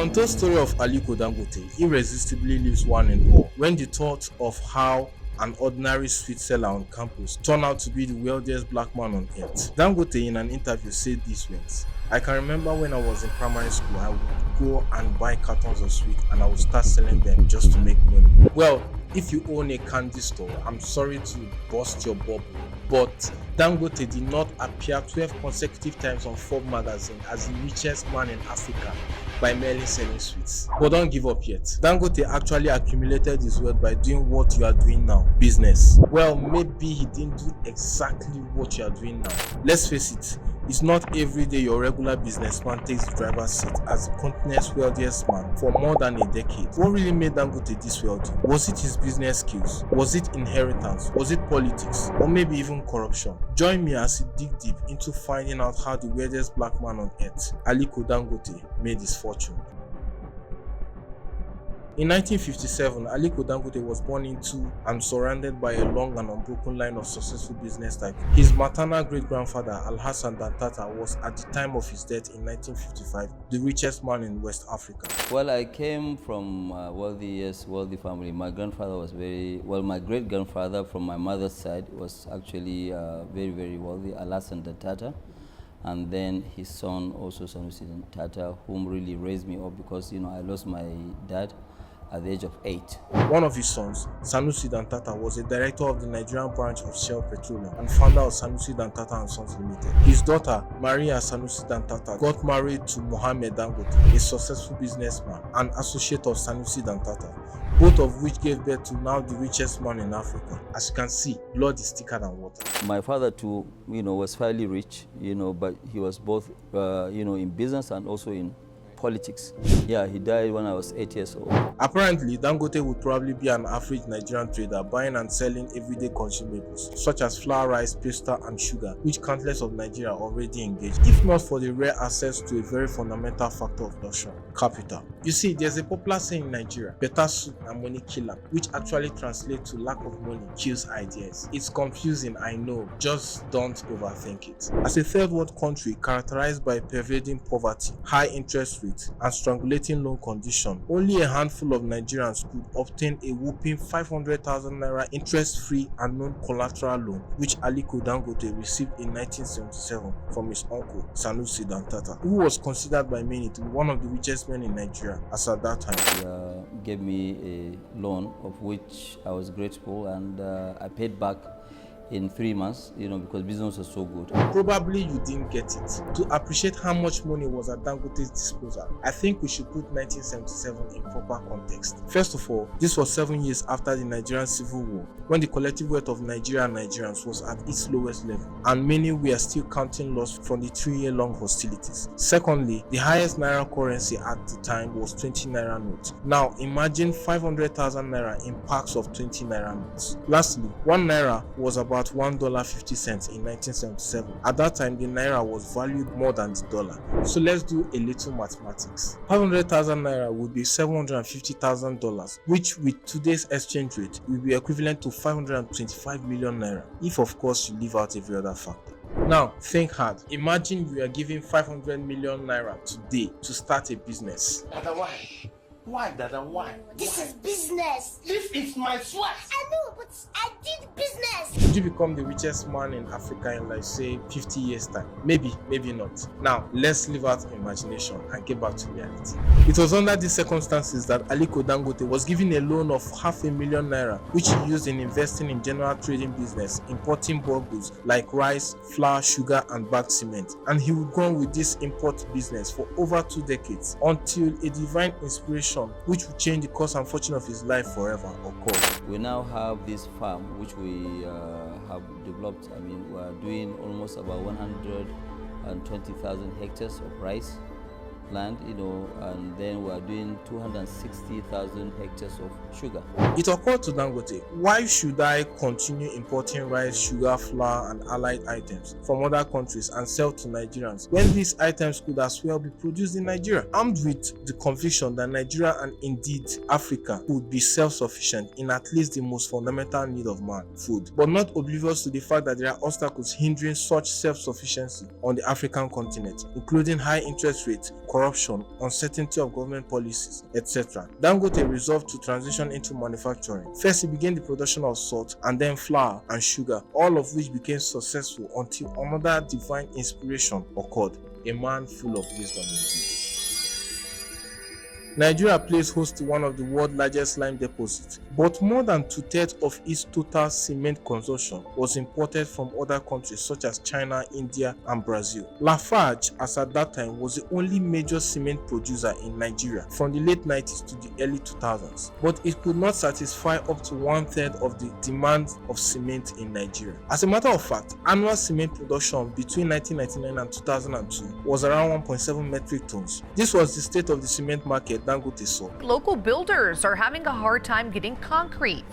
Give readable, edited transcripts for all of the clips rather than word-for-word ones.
untold story of Aliko Dangote irresistibly leaves one in awe when the thought of how an ordinary sweet seller on campus turned out to be the wealthiest black man on earth. Dangote in an interview said these words: "I can remember when I was in primary school, I would go and buy cartons of sweets and I would start selling them just to make money." Well, if you own a candy store, I'm sorry to burst your bubble, but Dangote did not appear 12 consecutive times on Forbes magazine as the richest man in Africa by merely selling sweets. But don't give up yet. Dangote actually accumulated his wealth by doing what you are doing now, business. Well, maybe he didn't do exactly what you are doing now. Let's face it, it's not every day your regular businessman takes the driver's seat as the continent's wealthiest man for more than a decade. What really made Dangote this wealthy? Was it his business skills? Was it inheritance? Was it politics? Or maybe even corruption? Join me as we dig deep into finding out how the wealthiest black man on earth, Aliko Dangote, made his fortune. In 1957, Aliko Dangote was born into and surrounded by a long and unbroken line of successful business tycoons. His maternal great-grandfather, Alhassan Dantata, was at the time of his death in 1955 the richest man in West Africa. Well, I came from a wealthy family. My grandfather was my great-grandfather from my mother's side was actually very, very wealthy, Alhassan Dantata. And then his son, also Sanusi Dantata, whom really raised me up because, I lost my dad at the age of 8. One of his sons, Sanusi Dantata, was a director of the Nigerian branch of Shell Petroleum and founder of Sanusi Dantata and Sons Limited. His daughter, Maria Sanusi Dantata, got married to Mohammed Dangote, a successful businessman and associate of Sanusi Dantata, both of which gave birth to now the richest man in Africa. As you can see, blood is thicker than water. My father too, was fairly rich, but he was both, in business and also in politics. Yeah, he died when I was 8 years old. Apparently, Dangote would probably be an average Nigerian trader buying and selling everyday consumables such as flour, rice, pasta, and sugar, which countless of Nigeria already engaged, if not for the rare access to a very fundamental factor of luxury: capital. You see, there's a popular saying in Nigeria: better soup and money killer, which actually translates to lack of money kills ideas. It's confusing, I know, just don't overthink it. As a third world country characterized by pervading poverty, high interest rates, and strangulating loan condition, only a handful of Nigerians could obtain a whopping 500,000 naira interest-free and non-collateral loan, which Aliko Dangote received in 1977 from his uncle Sanusi Dantata, who was considered by many to be one of the richest men in Nigeria as at that time. He gave me a loan of which I was grateful, and I paid back in 3 months, because business was so good. Probably you didn't get it. To appreciate how much money was at Dangote's disposal, I think we should put 1977 in proper context. First of all, this was 7 years after the Nigerian Civil War, when the collective wealth of Nigeria and Nigerians was at its lowest level, and many were still counting loss from the 3-year-long hostilities. Secondly, the highest naira currency at the time was 20 naira notes. Now, imagine 500,000 naira in packs of 20 naira notes. Lastly, 1 naira was about $1.50 in 1977. At that time, the naira was valued more than the dollar. So let's do a little mathematics. 500,000 naira would be $750,000, which with today's exchange rate will be equivalent to 525 million naira, if of course you leave out every other factor. Now, think hard. Imagine you are giving 500 million naira today to start a business. Why? Why, Dada? Why? This is business. This is my sweat. I know, but I did business. Would you become the richest man in Africa in, like, say, 50 years time? Maybe, maybe not. Now, let's leave out imagination and get back to reality. It was under these circumstances that Aliko Dangote was given a loan of $500,000 naira, which he used in investing in general trading business, importing bulk goods like rice, flour, sugar, and bagged cement. And he would go on with this import business for over 2 decades until a divine inspiration, which would change the course and fortune of his life forever, occurred. We now have this farm which we have developed. We are doing almost about 120,000 hectares of rice land, and then we are doing 260,000 hectares of sugar. It occurred to Dangote, why should I continue importing rice, sugar, flour, and allied items from other countries and sell to Nigerians when these items could as well be produced in Nigeria? Armed with the conviction that Nigeria and indeed Africa would be self-sufficient in at least the most fundamental need of man, food, but not oblivious to the fact that there are obstacles hindering such self-sufficiency on the African continent, including high interest rates, corruption, uncertainty of government policies, etc., Dangote resolved to transition into manufacturing. First, he began the production of salt and then flour and sugar, all of which became successful until another divine inspiration occurred, a man full of wisdom indeed. Nigeria plays host to one of the world's largest lime deposits, but more than 2/3 of its total cement consumption was imported from other countries such as China, India, and Brazil. Lafarge, as at that time, was the only major cement producer in Nigeria from the late 90s to the early 2000s, but it could not satisfy up to 1/3 of the demand of cement in Nigeria. As a matter of fact, annual cement production between 1999 and 2002 was around 1.7 metric tons. This was the state of the cement market Dangote saw. Local builders are having a hard time getting concrete.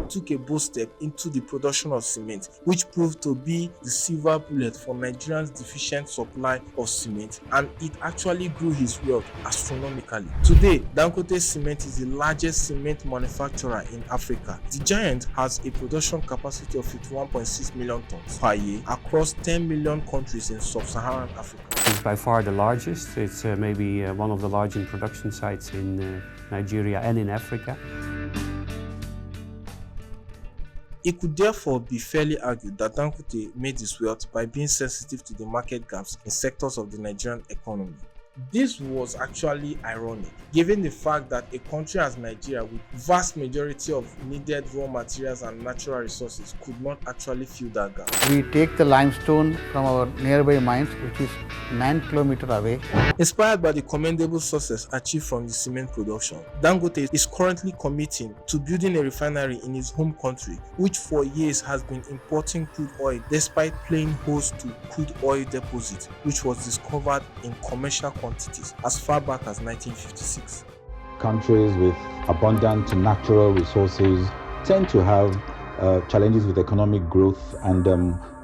Took a bold step into the production of cement, which proved to be the silver bullet for Nigerians' deficient supply of cement, and it actually grew his wealth astronomically. Today, Dangote Cement is the largest cement manufacturer in Africa. The giant has a production capacity of 51.6 million tons per year across 10 million countries in sub-Saharan Africa. It's by far the largest. It's maybe one of the largest production sites in Nigeria and in Africa. It could therefore be fairly argued that Dangote made his wealth by being sensitive to the market gaps in sectors of the Nigerian economy. This was actually ironic, given the fact that a country as Nigeria, with vast majority of needed raw materials and natural resources, could not actually fill that gap. We take the limestone from our nearby mines, which is 9 kilometers away. Inspired by the commendable success achieved from the cement production, Dangote is currently committing to building a refinery in his home country, which for years has been importing crude oil despite playing host to crude oil deposits, which was discovered in commercial quantities as far back as 1956. Countries with abundant natural resources tend to have challenges with economic growth and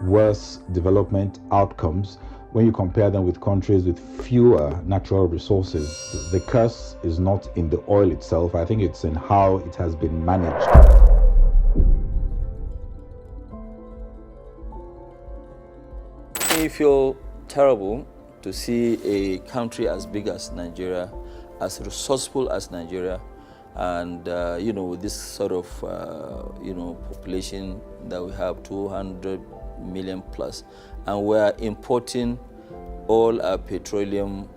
worse development outcomes when you compare them with countries with fewer natural resources. The curse is not in the oil itself, I think it's in how it has been managed. I feel terrible to see a country as big as Nigeria, as resourceful as Nigeria, and with this sort of population that we have, 200 million plus, and we're importing all our petroleum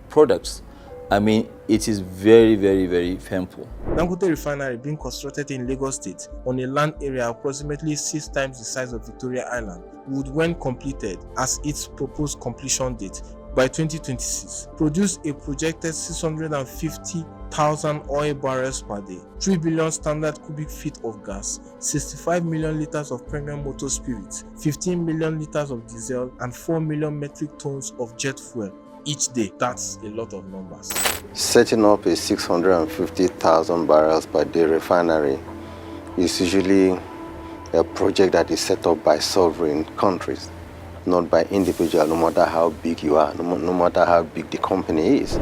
products. I mean, it is very, very, very painful. Dangote Refinery, being constructed in Lagos State on a land area approximately 6 times the size of Victoria Island, would, when completed as its proposed completion date by 2026, produce a projected 650,000 oil barrels per day, 3 billion standard cubic feet of gas, 65 million liters of premium motor spirits, 15 million liters of diesel, and 4 million metric tons of jet fuel each day. That's a lot of numbers. Setting up a 650,000 barrels per day refinery is usually a project that is set up by sovereign countries, not by individual, no matter how big you are, no matter how big the company is.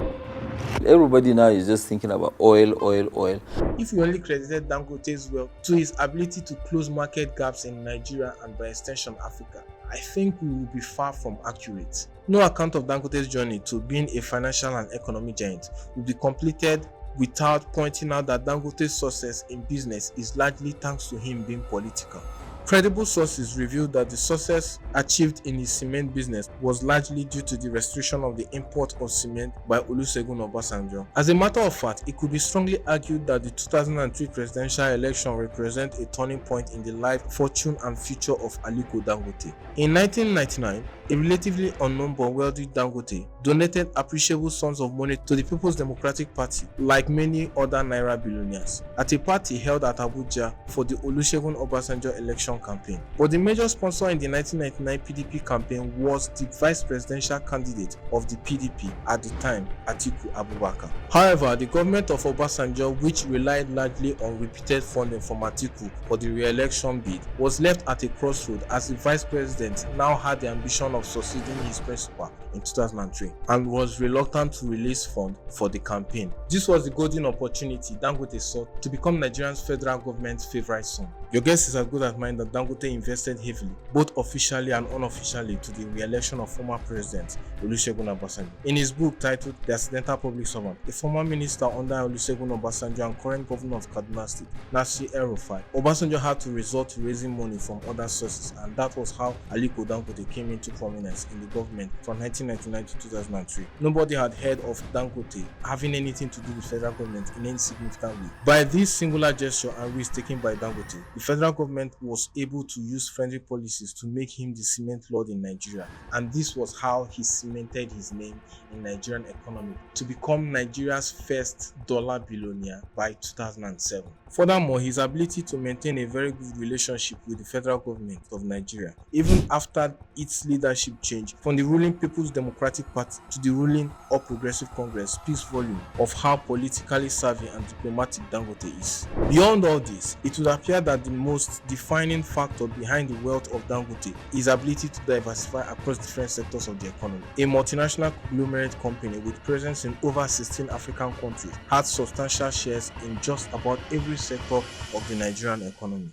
Everybody now is just thinking about oil, oil, oil. If you only credited Dangote's wealth to his ability to close market gaps in Nigeria and by extension Africa, I think we will be far from accurate. No account of Dangote's journey to being a financial and economic giant will be completed without pointing out that Dangote's success in business is largely thanks to him being political. Credible sources revealed that the success achieved in his cement business was largely due to the restriction of the import of cement by Olusegun Obasanjo. As a matter of fact, it could be strongly argued that the 2003 presidential election represents a turning point in the life, fortune, and future of Aliko Dangote. In 1999, a relatively unknown but wealthy Dangote donated appreciable sums of money to the People's Democratic Party, like many other Naira billionaires, at a party held at Abuja for the Olusegun Obasanjo election campaign. But the major sponsor in the 1999 PDP campaign was the vice presidential candidate of the PDP at the time, Atiku Abubakar. However, the government of Obasanjo, which relied largely on repeated funding from Atiku for the re-election bid, was left at a crossroad as the vice president now had the ambition of succeeding his principal in 2003 and was reluctant to release funds for the campaign. This was the golden opportunity Dangote sought to become Nigeria's federal government's favorite son. Your guess is as good as mine that Dangote invested heavily, both officially and unofficially, to the re-election of former President Olusegun Obasanjo. In his book titled The Accidental Public Servant, a former minister under Olusegun Obasanjo and current governor of Kaduna State, Nasir El-Rufai, Obasanjo had to resort to raising money from other sources, and that was how Aliko Dangote came into prominence in the government from 1999 to 2003. Nobody had heard of Dangote having anything to do with federal government in any significant way. By this singular gesture and risk taken by Dangote, the federal government was able to use friendly policies to make him the cement lord in Nigeria, and this was how he cemented his name in Nigerian economy to become Nigeria's first dollar billionaire by 2007. Furthermore, his ability to maintain a very good relationship with the federal government of Nigeria, even after its leadership change from the ruling People's Democratic Party to the ruling All Progressive Congress, speaks volume of how politically savvy and diplomatic Dangote is. Beyond all this, it would appear that the most defining factor behind the wealth of Dangote is his ability to diversify across different sectors of the economy. A multinational conglomerate company with presence in over 16 African countries had substantial shares in just about every sector of the Nigerian economy.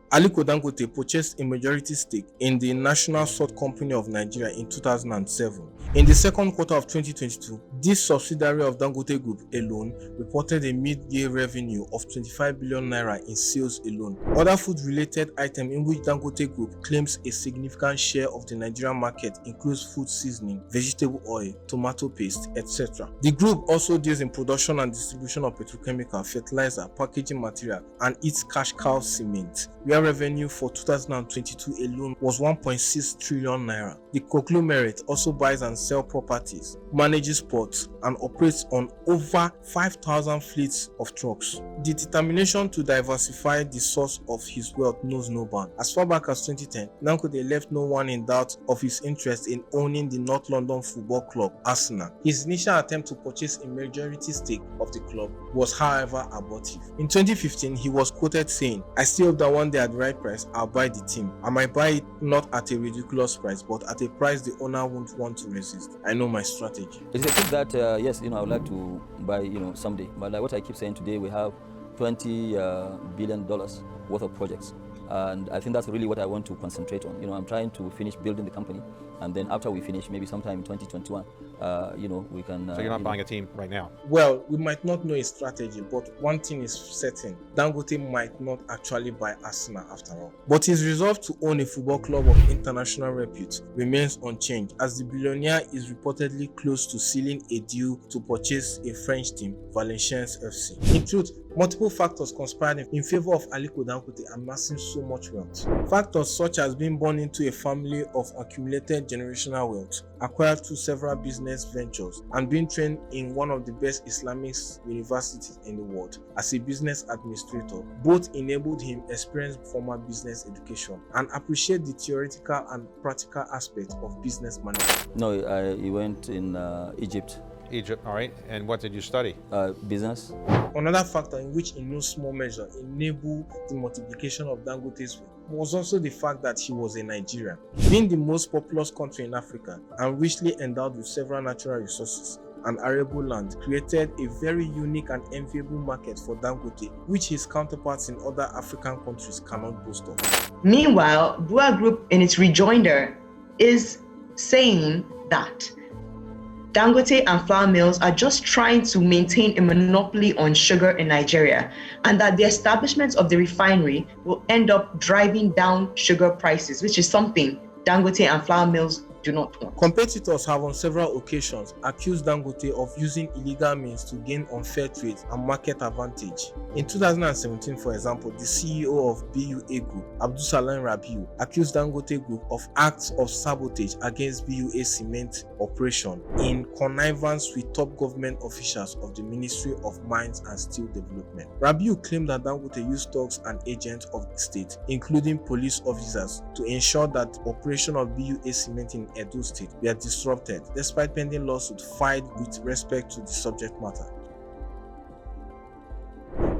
Aliko Dangote purchased a majority stake in the National Salt Company of Nigeria in 2007. In the second quarter of 2022, this subsidiary of Dangote Group alone reported a mid-year revenue of 25 billion naira in sales alone. Other food-related items in which Dangote Group claims a significant share of the Nigerian market includes food seasoning, vegetable oil, tomato paste, etc. The group also deals in production and distribution of petrochemical, fertilizer, packaging material, and its cash cow cement, where revenue for 2022 alone was 1.6 trillion naira. The conglomerate also buys and sells properties, manages ports, and operates on over 5,000 fleets of trucks. The determination to diversify the source of his wealth knows no bound. As far back as 2010, Dangote left no one in doubt of his interest in owning the North London football club Arsenal. His initial attempt to purchase a majority stake of the club was, however, abortive. In 2015, he was quoted saying, "I still hope that one day at the right price, I'll buy the team. I might buy it not at a ridiculous price, but at a price the owner won't want to resist. I know my strategy." It's a thing that, yes, I would like to buy, someday. But like what I keep saying today, we have $20 billion worth of projects. And I think that's really what I want to concentrate on. I'm trying to finish building the company, and then after we finish, maybe sometime in 2021, we can. So you're not buying a team right now? Well, we might not know his strategy, but one thing is certain: Dangote might not actually buy Arsenal after all. But his resolve to own a football club of international repute remains unchanged, as the billionaire is reportedly close to sealing a deal to purchase a French team, Valenciennes FC. In truth, multiple factors conspired in favor of Aliko Dangote amassing so much wealth. Factors such as being born into a family of accumulated generational wealth, acquired through several business ventures, and being trained in one of the best Islamic universities in the world as a business administrator, both enabled him experience formal business education and appreciate the theoretical and practical aspects of business management. No, he went in Egypt. Egypt, all right. And what did you study? Business. Another factor in which in no small measure enabled the multiplication of Dangote's wealth was also the fact that he was a Nigerian. Being the most populous country in Africa and richly endowed with several natural resources and arable land created a very unique and enviable market for Dangote, which his counterparts in other African countries cannot boast of. Meanwhile, Bua Group in its rejoinder is saying that Dangote and flour mills are just trying to maintain a monopoly on sugar in Nigeria, and that the establishment of the refinery will end up driving down sugar prices, which is something Dangote and flour mills do not want. Competitors have on several occasions accused Dangote of using illegal means to gain unfair trade and market advantage. In 2017, for example, the CEO of BUA Group, Abdulsalam Rabiu, accused Dangote Group of acts of sabotage against BUA cement operation in connivance with top government officials of the Ministry of Mines and Steel Development. Rabiu claimed that Dangote used thugs and agents of the state, including police officers, to ensure that operation of BUA cement in Edo State were disrupted, despite pending lawsuits filed with respect to the subject matter.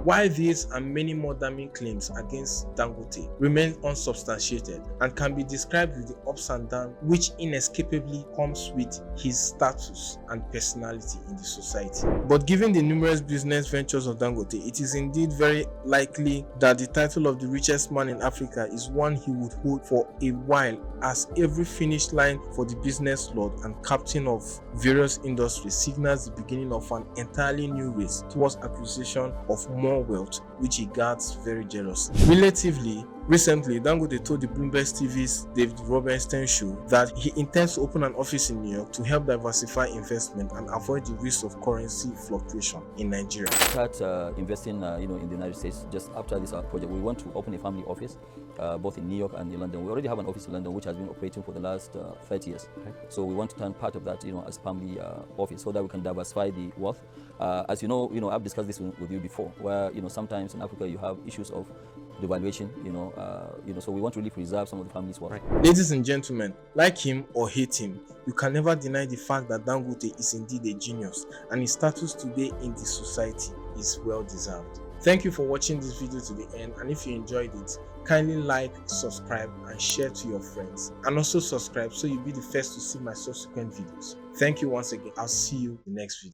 While these and many more damning claims against Dangote remain unsubstantiated and can be described with the ups and downs which inescapably comes with his status and personality in the society. But given the numerous business ventures of Dangote, it is indeed very likely that the title of the richest man in Africa is one he would hold for a while, as every finish line for the business lord and captain of various industries signals the beginning of an entirely new race towards acquisition of more wealth, which he guards very jealously. Relatively recently, Dangote told the Bloomberg TV's David Rubenstein show that he intends to open an office in New York to help diversify investment and avoid the risk of currency fluctuation in Nigeria. Start investing, in the United States just after this project. We want to open a family office, both in New York and in London. We already have an office in London which has been operating for the last 30 years. Okay. So we want to turn part of that, as a family office, so that we can diversify the wealth. As you know, I've discussed this with you before, where sometimes in Africa you have issues of devaluation, so we want to really preserve some of the family's wealth. Right. Ladies and gentlemen, like him or hate him, you can never deny the fact that Dangote is indeed a genius, and his status today in the society is well deserved. Thank you for watching this video to the end, and if you enjoyed it, kindly like, subscribe and share to your friends, and also subscribe so you'll be the first to see my subsequent videos. Thank you once again. I'll see you in the next video.